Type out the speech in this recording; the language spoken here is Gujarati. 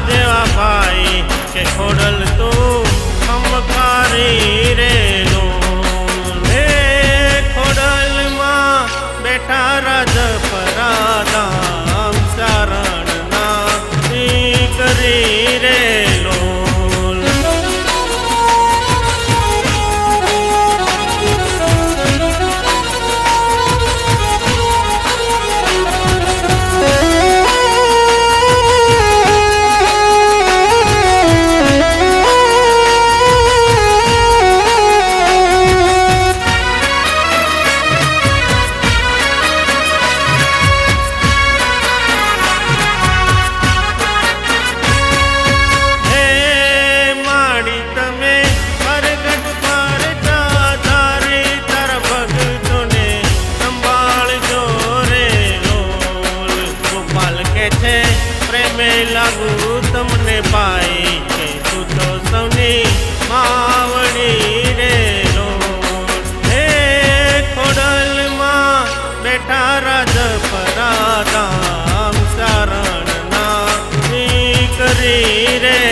જેવા ભાઈ કે ખોડલ તું ખમકારી રે લોલ હે ખોડલમાં બેઠા રાજ પરાધામ ચારણના કરી રે લોલ પ્રેમે લાગુ તમને પાઈ કે તું તો સૌની માવડી રે લોલ હે ખોડલમાં બેઠા રાજ પરાધામ ચારણના કરી રે